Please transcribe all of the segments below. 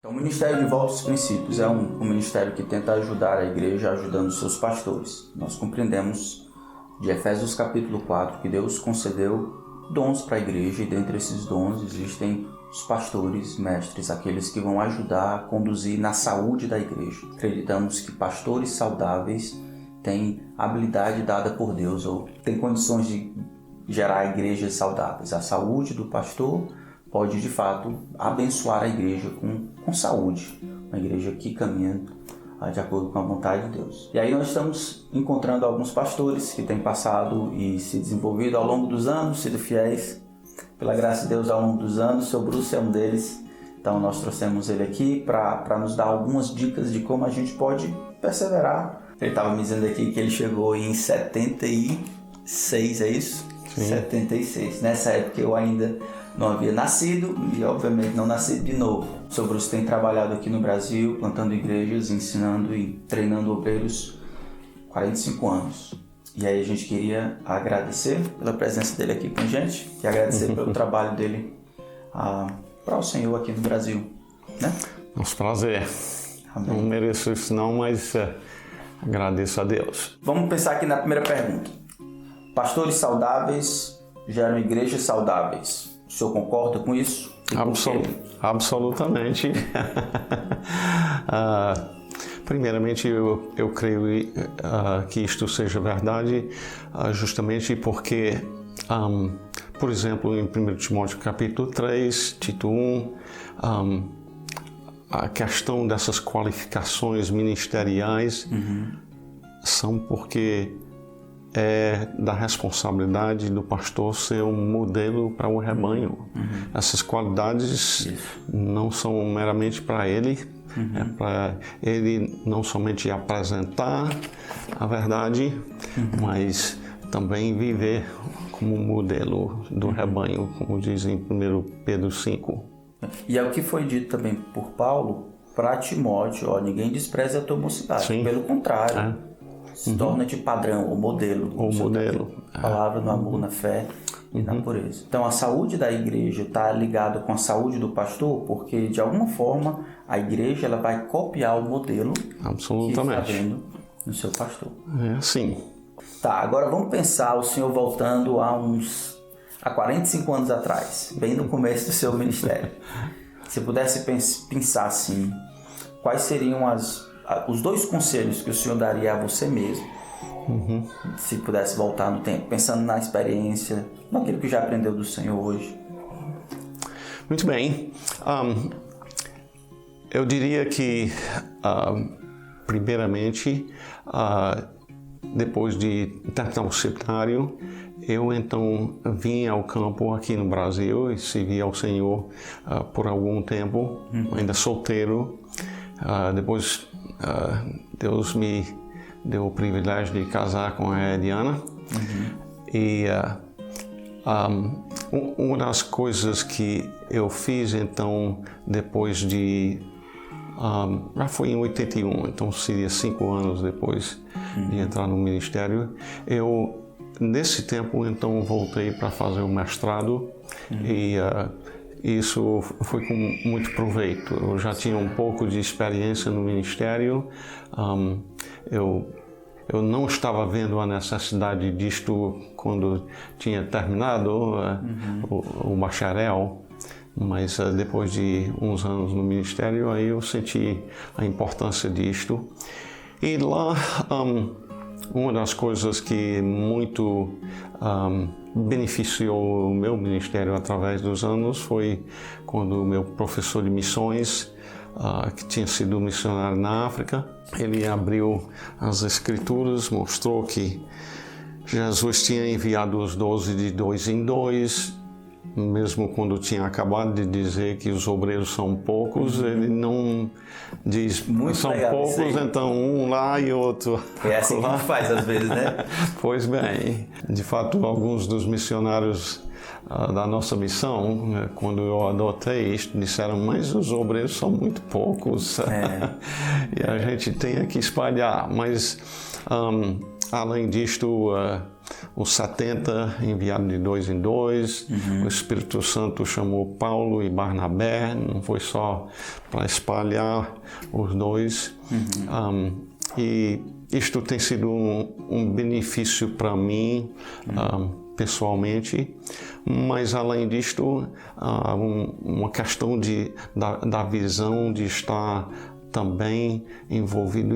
O Ministério de Volta aos Princípios é um ministério que tenta ajudar a igreja ajudando seus pastores. Nós compreendemos de Efésios capítulo 4 que Deus concedeu dons para a igreja e dentre esses dons existem os pastores, mestres, aqueles que vão ajudar a conduzir na saúde da igreja. Acreditamos que pastores saudáveis têm habilidade dada por Deus ou têm condições de gerar igrejas saudáveis. A saúde do pastor pode, de fato, abençoar a igreja com saúde. Uma igreja que caminha de acordo com a vontade de Deus. E aí nós estamos encontrando alguns pastores que têm passado e se desenvolvido ao longo dos anos, sido fiéis, pela graça de Deus, ao longo dos anos. O seu Bruce é um deles. Então nós trouxemos ele aqui para nos dar algumas dicas de como a gente pode perseverar. Ele estava me dizendo aqui que ele chegou em 76, é isso? Sim. 76. Nessa época eu ainda não havia nascido e obviamente não nasci de novo. O seu Bruce tem trabalhado aqui no Brasil, plantando igrejas, ensinando e treinando obreiros 45 anos. E aí a gente queria agradecer pela presença dele aqui com a gente e agradecer pelo trabalho dele para o Senhor aqui no Brasil. Né? Nosso prazer. Amém. Não mereço isso não, mas agradeço a Deus. Vamos pensar aqui na primeira pergunta. Pastores saudáveis geram igrejas saudáveis. O senhor concorda com isso? Absolutamente. Primeiramente, eu creio que isto seja verdade, justamente porque, por exemplo, em 1 Timóteo capítulo 3, Tito 1, a questão dessas qualificações ministeriais são porque é da responsabilidade do pastor ser um modelo para o rebanho. Essas qualidades não são meramente para ele, é para ele não somente apresentar a verdade, mas também viver como modelo do rebanho, como diz em 1 Pedro 5. E é o que foi dito também por Paulo para Timóteo, ninguém despreze a tua mocidade, Sim. Pelo contrário. Se torna de padrão, ou modelo. O modelo. A palavra no amor, na fé e na pureza. Então, a saúde da igreja está ligada com a saúde do pastor, porque, de alguma forma, a igreja ela vai copiar o modelo Absolutamente. Que está vendo no seu pastor. É assim. Tá, agora vamos pensar o senhor voltando há 45 anos atrás, bem no começo do seu ministério. Se pudesse pensar assim, quais seriam os dois conselhos que o senhor daria a você mesmo, se pudesse voltar no tempo, pensando na experiência, naquilo que já aprendeu do Senhor hoje? Muito bem. Eu diria que, primeiramente, depois de terminar o seminário, eu então vim ao campo aqui no Brasil e servi ao Senhor por algum tempo, ainda solteiro. Depois Deus me deu o privilégio de casar com a Ediana. E uma das coisas que eu fiz então depois de já foi em 81, então seria 5 anos depois de entrar no ministério. Eu nesse tempo então voltei para fazer o mestrado e isso foi com muito proveito. Eu já tinha um pouco de experiência no ministério. Eu não estava vendo a necessidade disto quando tinha terminado o bacharel, mas depois de uns anos no ministério, aí eu senti a importância disto. E lá, uma das coisas que muito beneficiou o meu ministério através dos anos foi quando o meu professor de missões, que tinha sido missionário na África, ele abriu as Escrituras, mostrou que Jesus tinha enviado os 12 de 2 em 2, mesmo quando tinha acabado de dizer que os obreiros são poucos, ele não diz muito são poucos, então um lá e outro é assim lá. Que faz às vezes, né? Pois bem, de fato, alguns dos missionários da nossa missão, quando eu adotei isto, disseram, mas os obreiros são muito poucos e a gente tem que espalhar. Mas, além disto, os 70 enviados de 2 em 2. O Espírito Santo chamou Paulo e Barnabé, não foi só para espalhar os dois. E isto tem sido um benefício para mim, pessoalmente, mas além disto, uma questão da visão de estar também envolvido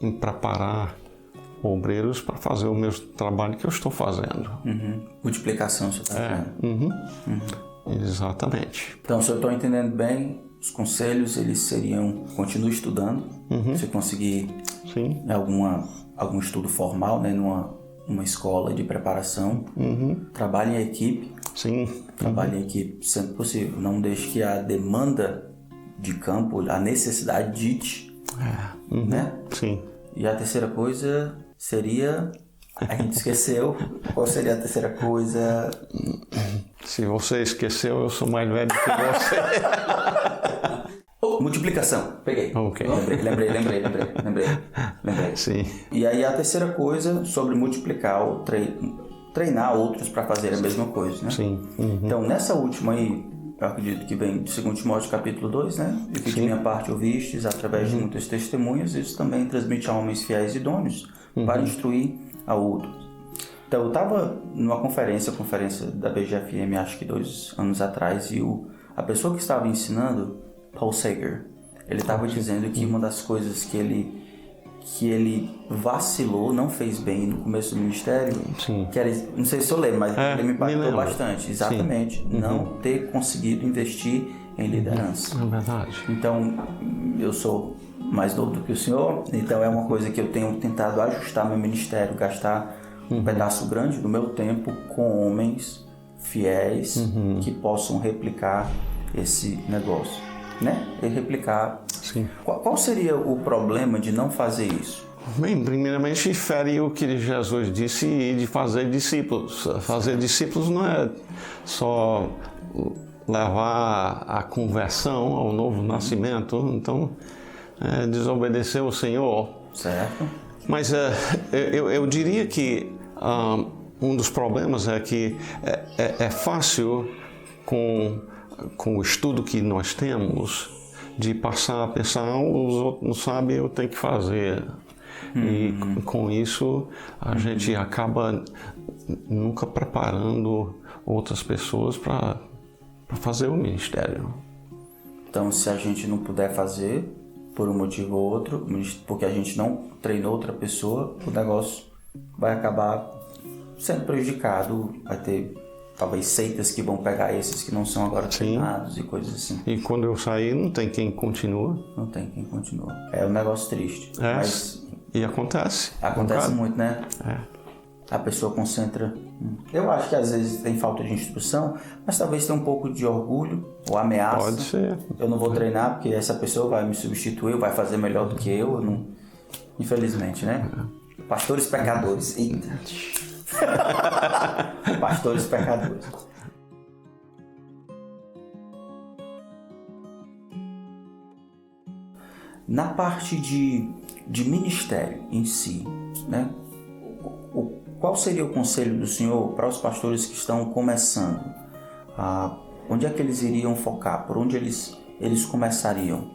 em preparar obreiros para fazer o meu trabalho que eu estou fazendo. Multiplicação, você está falando. Exatamente. Então, se eu estou entendendo bem, os conselhos, eles seriam, continue estudando, se conseguir algum estudo formal, né, numa escola de preparação, trabalhe em equipe, trabalhe em equipe sempre possível, não deixe que a demanda de campo, a necessidade dite, né? Sim. E a terceira coisa seria, a gente esqueceu, qual seria a terceira coisa? Se você esqueceu, eu sou mais velho que você. Multiplicação, peguei. Ok. Lembrei. Sim. E aí a terceira coisa sobre multiplicar ou treinar outros para fazer a mesma coisa, né? Sim. Então nessa última aí, eu acredito que vem de 2 Timóteo capítulo 2, né? E que de minha parte ouvistes através de muitas testemunhas, isso também transmite a homens fiéis e idôneos para instruir a outros. Então eu estava numa conferência da BGFM, acho que 2 anos atrás, e a pessoa que estava ensinando, Paul Sager, ele estava dizendo que uma das coisas que ele vacilou, não fez bem no começo do ministério, que era, não sei se eu lembro, mas ele me impactou bastante. Exatamente. Não ter conseguido investir em liderança. É verdade. Então, eu sou mais novo do que o senhor, então é uma coisa que eu tenho tentado ajustar meu ministério, gastar um pedaço grande do meu tempo com homens fiéis que possam replicar esse negócio, né? E replicar. Sim. Qual seria o problema de não fazer isso? Bem, primeiramente, fere o que Jesus disse de fazer discípulos. Fazer discípulos não é só levar a conversão ao novo nascimento, então desobedecer o Senhor. Certo. Mas eu diria que um dos problemas é que é fácil, com o estudo que nós temos, de passar a pensar, os outros não sabem, eu tenho que fazer. E com isso a gente acaba nunca preparando outras pessoas para fazer o ministério. Então, se a gente não puder fazer, por um motivo ou outro, porque a gente não treinou outra pessoa, o negócio vai acabar sendo prejudicado, vai ter talvez seitas que vão pegar esses que não são agora treinados e coisas assim. E quando eu sair, não tem quem continua. Não tem quem continua. É um negócio triste. Mas e acontece. Acontece muito, né? A pessoa concentra. Eu acho que às vezes tem falta de instrução, mas talvez tenha um pouco de orgulho ou ameaça. Pode ser. Eu não vou treinar porque essa pessoa vai me substituir, vai fazer melhor do que eu. Não... Infelizmente, né? Pastores pecadores. Eita. Pastores pecadores. Na parte de ministério em si, né? Qual seria o conselho do Senhor para os pastores que estão começando? Onde é que eles iriam focar? Por onde eles começariam?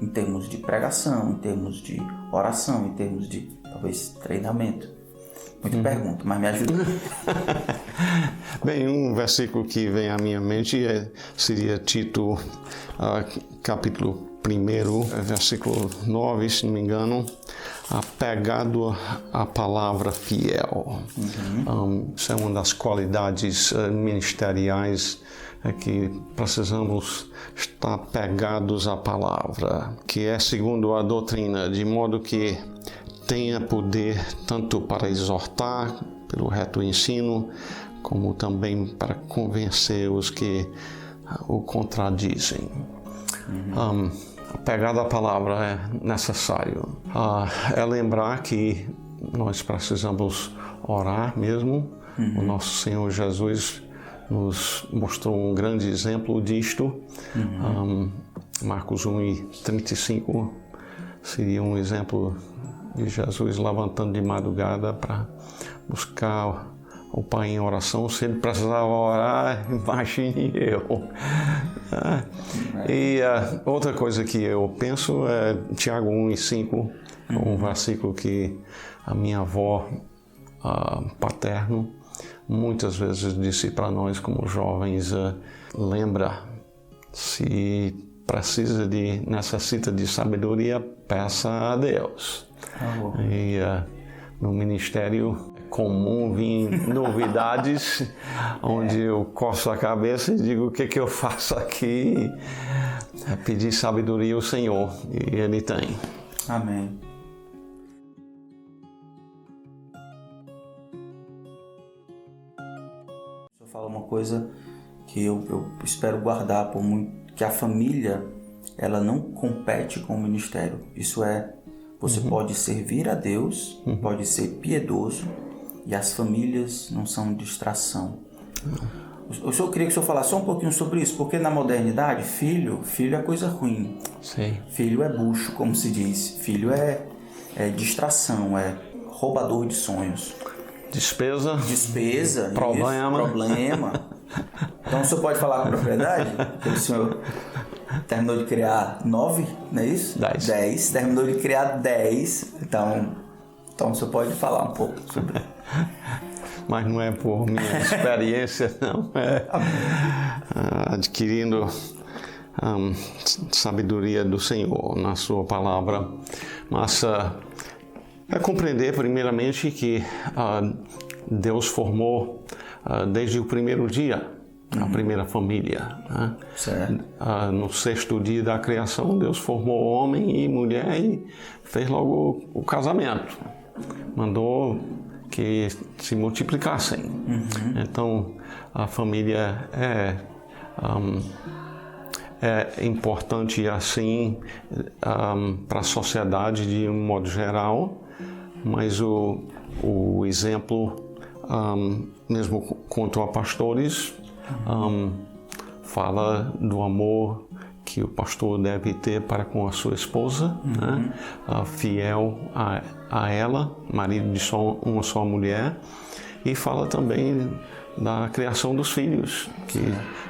Em termos de pregação, em termos de oração, em termos de, talvez, treinamento. Muita pergunta, mas me ajuda. Bem, um versículo que vem à minha mente seria Tito, capítulo 1, versículo 9, se não me engano, apegado à palavra fiel. Isso é uma das qualidades ministeriais que precisamos estar pegados à palavra, que é segundo a doutrina, de modo que tenha poder tanto para exortar pelo reto ensino, como também para convencer os que o contradizem. Apegado à palavra é necessário. É lembrar que nós precisamos orar mesmo. O nosso Senhor Jesus nos mostrou um grande exemplo disto. Marcos 1:35 seria um exemplo de Jesus levantando de madrugada para buscar o Pai em oração. Se ele precisava orar, imagine eu. E outra coisa que eu penso é Tiago 1:5, um versículo que a minha avó paterno muitas vezes disse para nós como jovens: lembra, se necessita de sabedoria, peça a Deus. E no ministério é comum vir novidades onde eu coço a cabeça e digo: o que eu faço aqui? É pedir sabedoria ao Senhor, e Ele tem. Amém. O senhor fala uma coisa que eu espero guardar por muito, que a família, ela não compete com o ministério. Isso é, você pode servir a Deus, pode ser piedoso, e as famílias não são distração. Eu só queria que o senhor falasse só um pouquinho sobre isso, porque na modernidade, filho é coisa ruim. Sim. Filho é bucho, como se diz. Filho é distração, é roubador de sonhos. Despesa. Problema. Então o senhor pode falar com propriedade? Que o senhor terminou de criar 9, não é isso? 10. Terminou de criar 10. Então o senhor pode falar um pouco sobre isso. Mas não é por minha experiência, não. É adquirindo sabedoria do Senhor na sua palavra. Mas é compreender primeiramente que Deus formou desde o primeiro dia a primeira família. Né? Certo. No 6º dia da criação, Deus formou homem e mulher e fez logo o casamento. Mandou que se multiplicassem. Então, a família é importante assim para a sociedade de um modo geral, mas o exemplo, mesmo quanto a pastores, fala do amor que o pastor deve ter para com a sua esposa, né? Fiel a ela, marido de uma só mulher, e fala também da criação dos filhos, que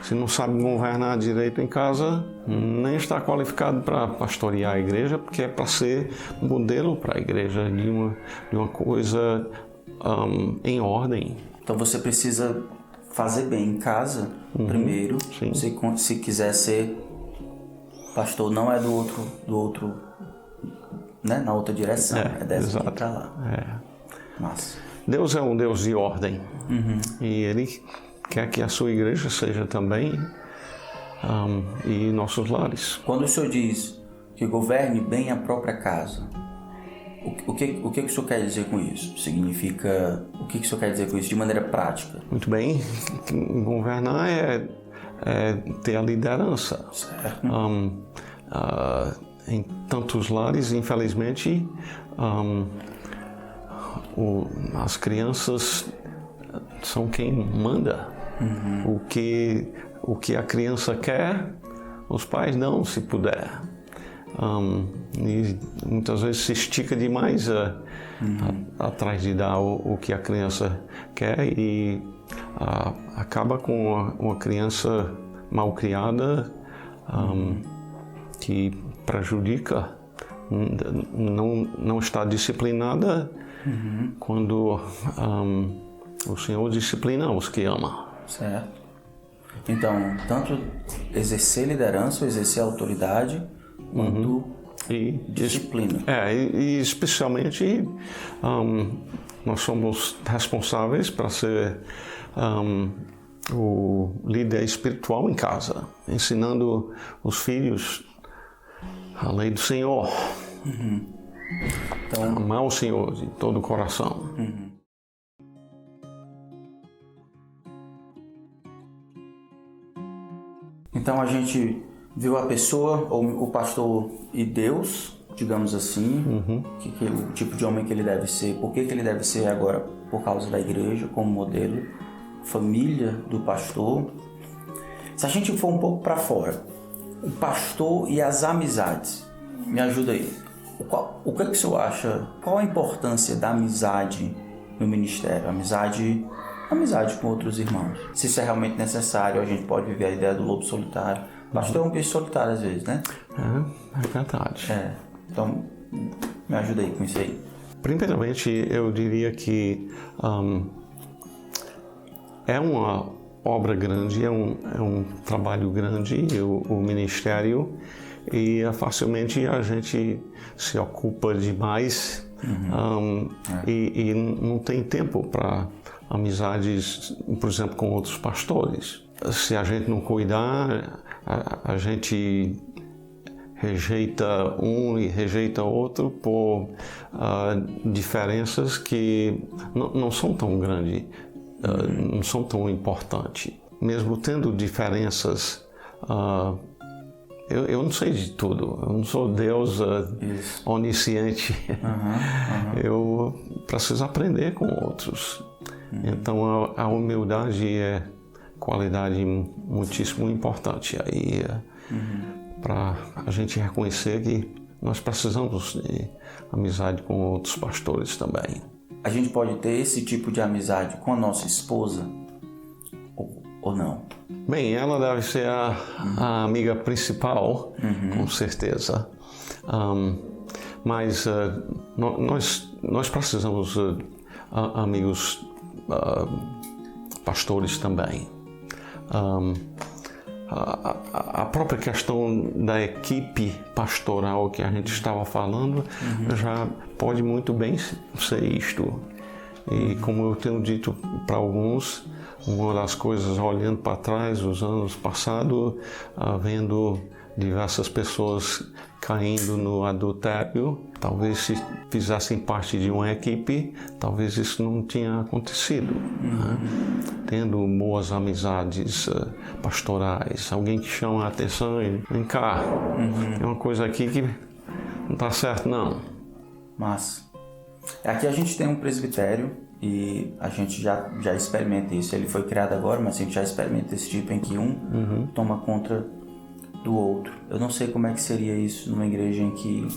se não sabe governar direito em casa, nem está qualificado para pastorear a igreja, porque é para ser modelo para a igreja de uma coisa em ordem. Então você precisa fazer bem em casa primeiro. Se quiser ser pastor, não é do outro, né? Na outra direção, é dessa aqui para lá. Massa. Deus é um Deus de ordem, e Ele quer que a sua igreja seja também, e nossos lares. Quando o senhor diz que governe bem a própria casa, o que o senhor quer dizer com isso? Significa, o que o senhor quer dizer com isso de maneira prática? Muito bem, governar é ter a liderança. Certo. Em tantos lares, infelizmente, as crianças são quem manda. O que a criança quer, os pais dão, se puder. E muitas vezes se estica demais atrás de dar o que a criança quer, e acaba com uma criança mal criada, que prejudica, não está disciplinada, quando o Senhor disciplina os que ama. Certo. Então, tanto exercer liderança, exercer autoridade, quanto disciplina. E especialmente nós somos responsáveis para ser o líder espiritual em casa, ensinando os filhos a lei do Senhor. Então, amar o Senhor de todo o coração. Então a gente viu a pessoa, ou o pastor e Deus, digamos assim, o tipo de homem que ele deve ser, por que ele deve ser agora por causa da igreja, como modelo, família do pastor. Se a gente for um pouco para fora, o pastor e as amizades, me ajuda aí. O que o senhor acha? Qual a importância da amizade no ministério? Amizade com outros irmãos. Se isso é realmente necessário, a gente pode viver a ideia do lobo solitário. Pastor é um bicho solitário às vezes, né? É verdade. Então, me ajuda aí com isso aí. Primeiramente, eu diria que é uma obra grande, é um trabalho grande, o ministério, e facilmente a gente se ocupa demais e não tem tempo para amizades, por exemplo, com outros pastores. Se a gente não cuidar, a gente rejeita um e rejeita outro por diferenças que não são tão grandes, não são tão importantes. Mesmo tendo diferenças, eu não sei de tudo, eu não sou Deus onisciente. Eu preciso aprender com outros. Então a humildade é qualidade muitíssimo importante aí para a gente reconhecer que nós precisamos de amizade com outros pastores também. A gente pode ter esse tipo de amizade com a nossa esposa ou não? Bem, ela deve ser a amiga principal, com certeza. Mas nós precisamos amigos pastores também. A própria questão da equipe pastoral que a gente estava falando já pode muito bem ser isto. E como eu tenho dito para alguns, uma das coisas, olhando para trás, os anos passados, vendo diversas pessoas caindo no adultério, talvez se fizessem parte de uma equipe, talvez isso não tinha acontecido. Né? Tendo boas amizades pastorais, alguém que chama a atenção e vem cá, tem uma coisa aqui que não está certo não. Mas aqui a gente tem um presbitério e a gente já experimenta isso. Ele foi criado agora, mas a gente já experimenta esse tipo em que um toma conta do outro. Eu não sei como é que seria isso numa igreja em que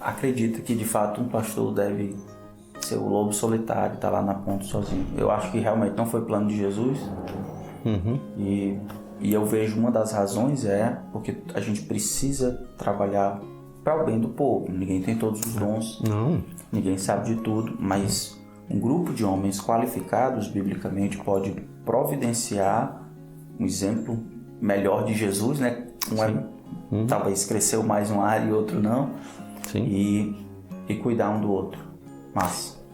acredita que de fato um pastor deve ser o lobo solitário, estar lá na ponta sozinho. Eu acho que realmente não foi plano de Jesus. E eu vejo uma das razões porque a gente precisa trabalhar para o bem do povo. Ninguém tem todos os dons, ninguém sabe de tudo, mas um grupo de homens qualificados biblicamente pode providenciar um exemplo melhor de Jesus, né? Talvez cresceu mais uma área e outro não. E cuidar um do outro.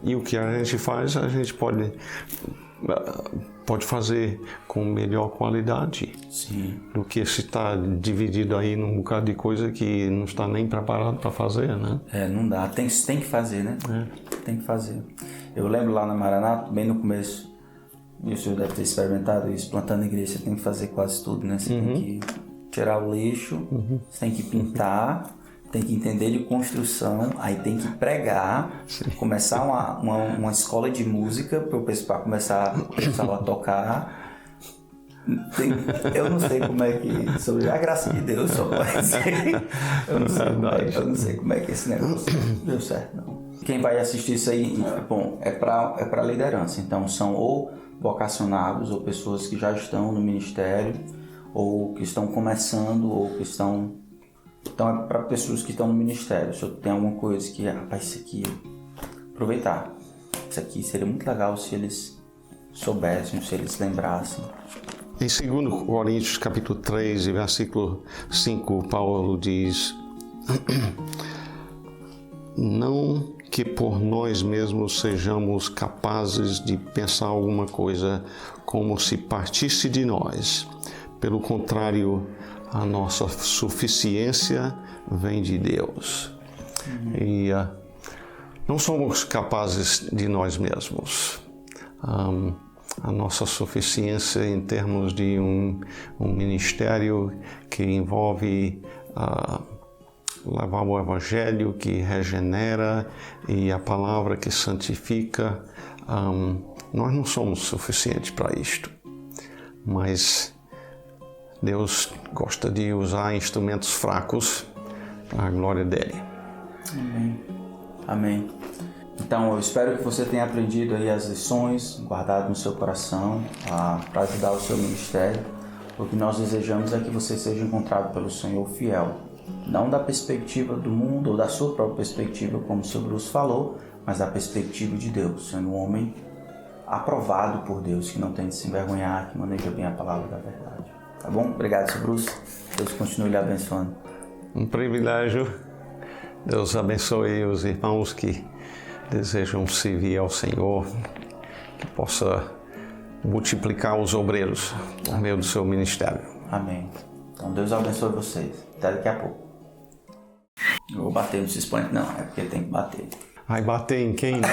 E o que a gente faz, a gente pode fazer com melhor qualidade. Do que se está dividido aí num bocado de coisa que não está nem preparado para fazer, né? Não dá. Tem que fazer, né? Tem que fazer. Eu lembro lá na Maranata, bem no começo, e o senhor deve ter experimentado isso, plantando igreja, você tem que fazer quase tudo, né? Você tem que tirar o lixo, você tem que pintar, tem que entender de construção, aí tem que pregar, começar uma escola de música para o pessoal começar a tocar. Eu não sei como é que, sobre a graça de Deus só pode ser. Eu não sei como é que esse negócio deu certo, não. Quem vai assistir isso aí, bom, é para liderança, então são ou vocacionados ou pessoas que já estão no ministério ou que estão começando ou que estão... Então é para pessoas que estão no ministério. Se eu tenho alguma coisa que, rapaz, isso aqui, aproveitar. Isso aqui seria muito legal se eles soubessem, se eles lembrassem. Em 2 Coríntios capítulo 3, versículo 5, Paulo diz: não que por nós mesmos sejamos capazes de pensar alguma coisa como se partisse de nós. Pelo contrário, a nossa suficiência vem de Deus. E não somos capazes de nós mesmos. A nossa suficiência em termos de um ministério que envolve levar o Evangelho, que regenera, e a palavra que santifica, nós não somos suficientes para isto. Mas Deus gosta de usar instrumentos fracos para a glória dele. Amém. Amém. Então, eu espero que você tenha aprendido aí as lições, guardado no seu coração, para ajudar o seu ministério. O que nós desejamos é que você seja encontrado pelo Senhor fiel, não da perspectiva do mundo ou da sua própria perspectiva, como o Sr. Bruce falou, mas da perspectiva de Deus, sendo um homem aprovado por Deus, que não tem de se envergonhar, que maneja bem a palavra da verdade. Tá bom? Obrigado, Sr. Bruce. Deus continue lhe abençoando. Um privilégio. Deus abençoe os irmãos que desejam servir ao Senhor, que possa multiplicar os obreiros por meio do seu ministério. Amém. Então Deus abençoe vocês. Até daqui a pouco. Eu vou bater no cisplante, não, é porque tem que bater. Vai bater em quem, né?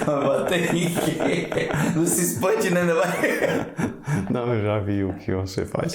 Vai bater em quem? No cisplante, né? Não, eu já vi o que você faz.